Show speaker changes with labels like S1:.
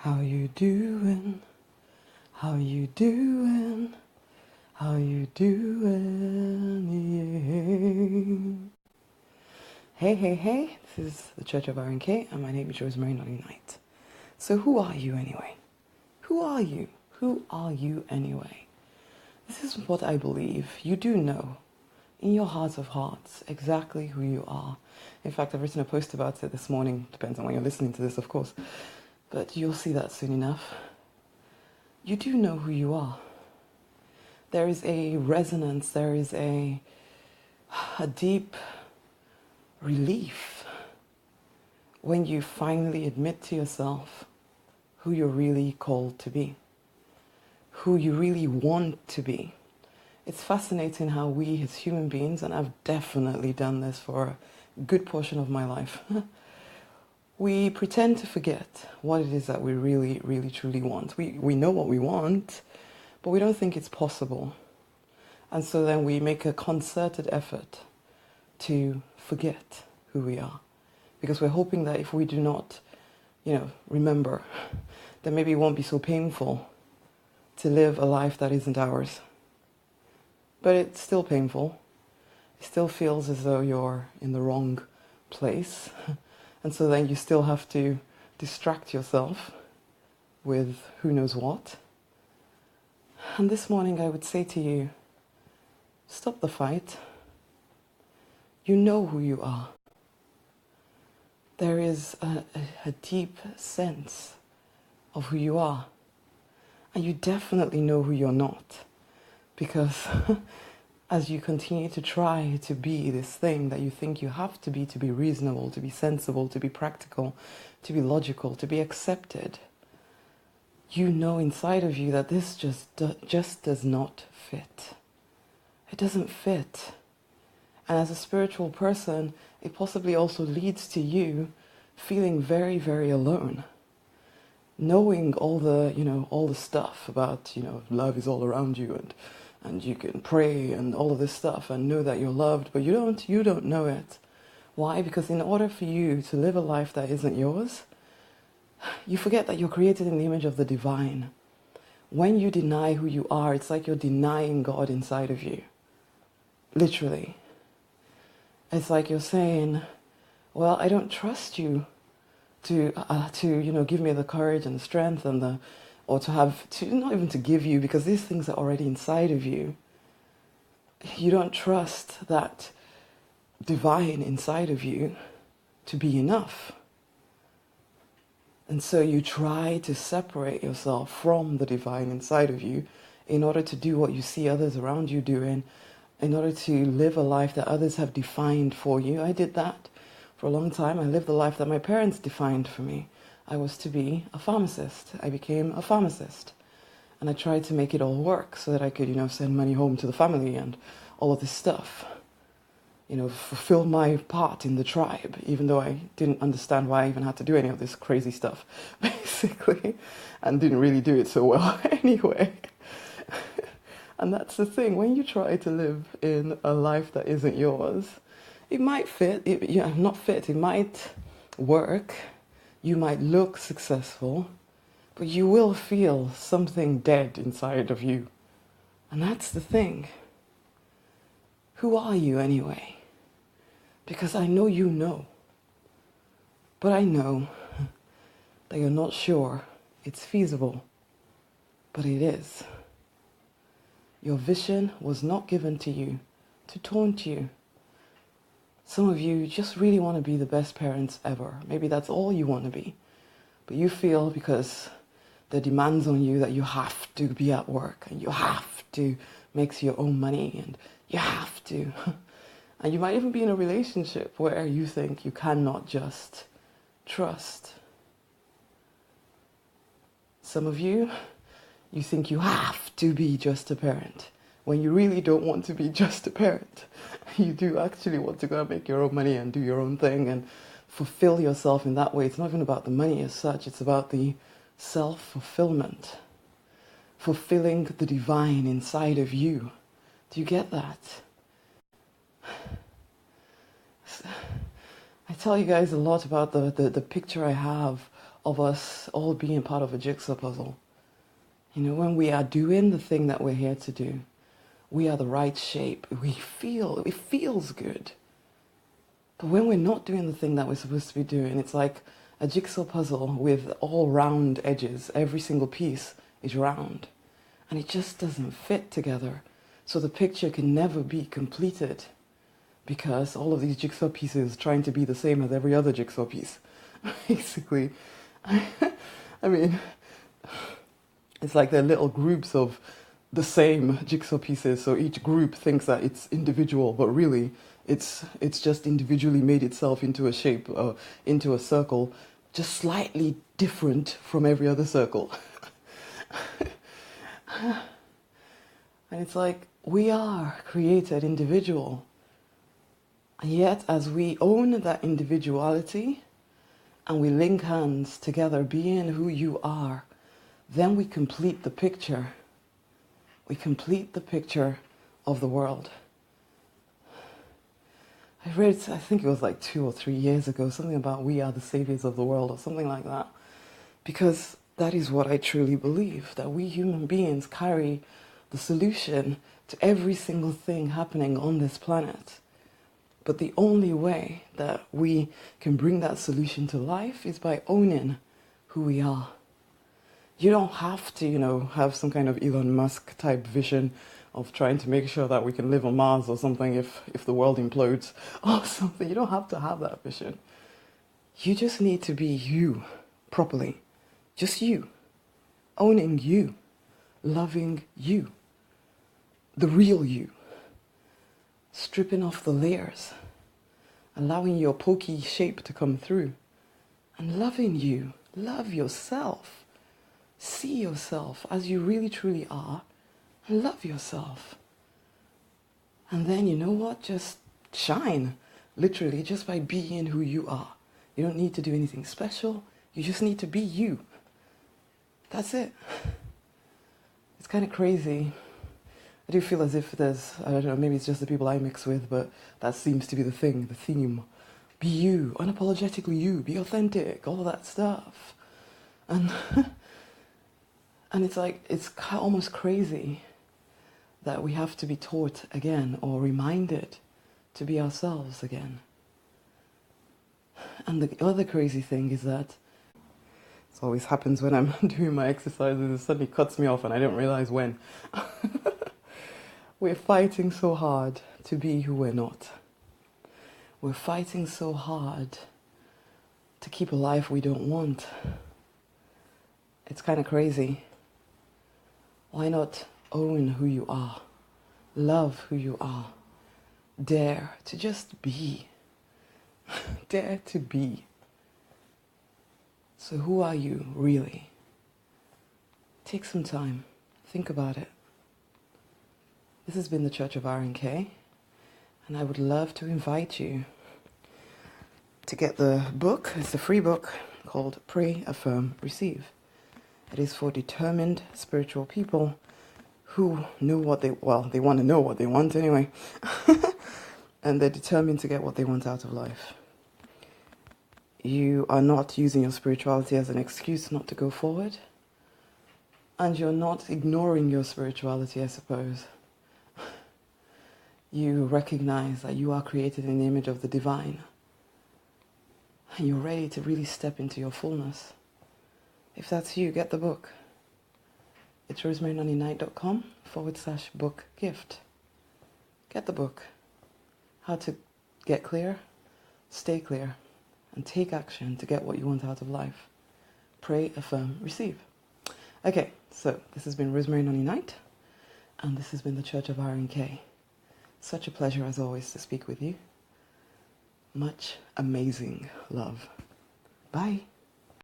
S1: How you doing? How you doing? How you doing? Yeah. Hey, this is the Church of R&K, and my name is Rosemary Naughty Knight. So who are you anyway? Who are you? Who are you anyway? This is what I believe. You do know, in your heart of hearts, exactly who you are. In fact, I've written a post about it this morning. Depends on when you're listening to this, of course. But you'll see that soon enough. You do know who you are. There is a resonance, there is a deep relief when you finally admit to yourself who you're really called to be, who you really want to be. It's fascinating how we as human beings, and I've definitely done this for a good portion of my life, we pretend to forget what it is that we really, really, truly want. We know what we want, but we don't think it's possible. And so then we make a concerted effort to forget who we are. Because we're hoping that if we do not, remember, then maybe it won't be so painful to live a life that isn't ours. But it's still painful. It still feels as though you're in the wrong place. And so then you still have to distract yourself with who knows what. And this morning I would say to you, stop the fight. You know who you are. There is a deep sense of who you are. And you definitely know who you're not. Because as you continue to try to be this thing that you think you have to be reasonable, to be sensible, to be practical, to be logical, to be accepted, you know inside of you that this just does not fit. It doesn't fit. And as a spiritual person, it possibly also leads to you feeling very, very alone. Knowing all the stuff about, love is all around you and you can pray and all of this stuff and know that you're loved, but you don't know it. Why? Because in order for you to live a life that isn't yours, you forget that you're created in the image of the divine. When you deny who you are, it's like you're denying God inside of you. Literally. It's like you're saying, well, I don't trust you to give me the courage and the strength and not even to give you, because these things are already inside of you. You don't trust that divine inside of you to be enough. And so you try to separate yourself from the divine inside of you in order to do what you see others around you doing, in order to live a life that others have defined for you. I did that for a long time. I lived the life that my parents defined for me. I was to be a pharmacist. I became a pharmacist. And I tried to make it all work so that I could, send money home to the family and all of this stuff. Fulfill my part in the tribe, even though I didn't understand why I even had to do any of this crazy stuff, basically, and didn't really do it so well anyway. And that's the thing, when you try to live in a life that isn't yours, it might fit, it might work, you might look successful, but you will feel something dead inside of you. And that's the thing. Who are you anyway? Because I know you know. But I know that you're not sure it's feasible. But it is. Your vision was not given to you to taunt you. Some of you just really want to be the best parents ever. Maybe that's all you want to be. But you feel because the demands on you that you have to be at work and you have to make your own money and you have to. And you might even be in a relationship where you think you cannot just trust. Some of you think you have to be just a parent when you really don't want to be just a parent. You do actually want to go and make your own money and do your own thing and fulfill yourself in that way. It's not even about the money as such, it's about the self-fulfillment. Fulfilling the divine inside of you. Do you get that? I tell you guys a lot about the picture I have of us all being part of a jigsaw puzzle. You know, when we are doing the thing that we're here to do, we are the right shape. It feels good. But when we're not doing the thing that we're supposed to be doing, it's like a jigsaw puzzle with all round edges. Every single piece is round. And it just doesn't fit together. So the picture can never be completed because all of these jigsaw pieces trying to be the same as every other jigsaw piece. Basically, I mean, it's like they're little groups of the same jigsaw pieces. So each group thinks that it's individual, but really it's just individually made itself into a shape, into a circle, just slightly different from every other circle. And it's like, we are created individual. And yet, as we own that individuality and we link hands together, being who you are, then we complete the picture. We complete the picture of the world. I read, I think it was like 2 or 3 years ago, something about we are the saviors of the world or something like that. Because that is what I truly believe, that we human beings carry the solution to every single thing happening on this planet. But the only way that we can bring that solution to life is by owning who we are. You don't have to, you know, have some kind of Elon Musk type vision of trying to make sure that we can live on Mars or something if the world implodes or something. You don't have to have that vision. You just need to be you properly. Just you. Owning you. Loving you. The real you. Stripping off the layers. Allowing your pokey shape to come through. And loving you. Love yourself. See yourself as you really truly are. And love yourself. And then, you know what? Just shine. Literally, just by being who you are. You don't need to do anything special. You just need to be you. That's it. It's kind of crazy. I do feel as if there's, I don't know, maybe it's just the people I mix with, but that seems to be the thing, the theme. Be you, unapologetically you, be authentic, all of that stuff. And and it's like, it's almost crazy that we have to be taught again or reminded to be ourselves again. And the other crazy thing is that it always happens when I'm doing my exercises, it suddenly cuts me off and I don't realize when. We're fighting so hard to be who we're not. We're fighting so hard to keep a life we don't want. It's kind of crazy. Why not own who you are? Love who you are. Dare to just be. Dare to be. So who are you really? Take some time. Think about it. This has been the Church of R&K, and I would love to invite you to get the book. It's a free book called Pray, Affirm, Receive. It is for determined spiritual people who know what they want to know what they want anyway. And they're determined to get what they want out of life. You are not using your spirituality as an excuse not to go forward. And you're not ignoring your spirituality, I suppose. You recognize that you are created in the image of the divine. And you're ready to really step into your fullness. If that's you, get the book. It's rosemarynonnynight.com/book gift. Get the book. How to get clear, stay clear, and take action to get what you want out of life. Pray, affirm, receive. Okay, so this has been Rosemary Nonny Knight, and this has been the Church of R&K. Such a pleasure as always to speak with you. Much amazing love. Bye.